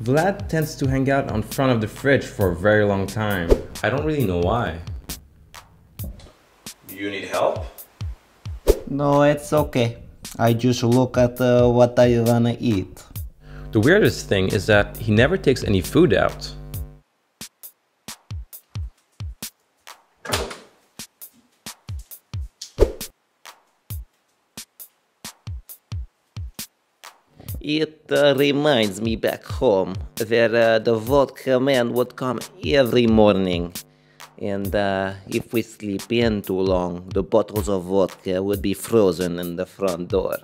Vlad tends to hang out on front of the fridge for a very long time. I don't really know why. You need help? No, it's okay. I just look at what I wanna eat. The weirdest thing is that he never takes any food out. It reminds me back home where the vodka man would come every morning. And if we sleep in too long, the bottles of vodka would be frozen in the front door.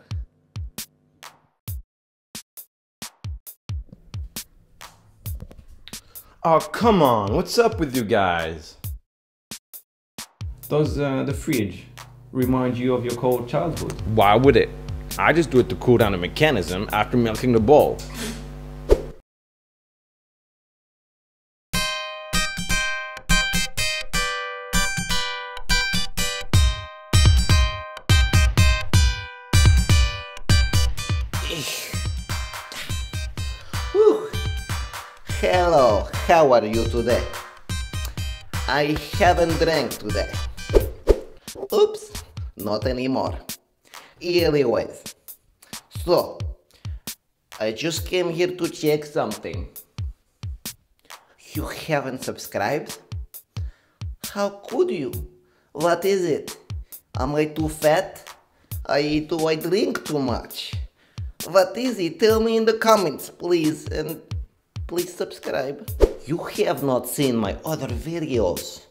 Oh, come on, what's up with you guys? Does the fridge remind you of your cold childhood? Why would it? I just do it to cool down the mechanism after milking the bowl. Whew. Hello, how are you today? I haven't drank today. Oops, not anymore. Anyways, so I just came here to check something. You haven't subscribed? How could you? What is it? Am I too fat? Do I drink too much? What is it? Tell me in the comments, please, and please subscribe. You have not seen my other videos.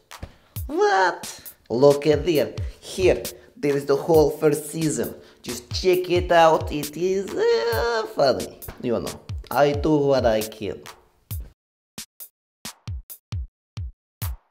What? Look at there. Here, there is the whole first season. Just check it out. It is funny. You know, I do what I can.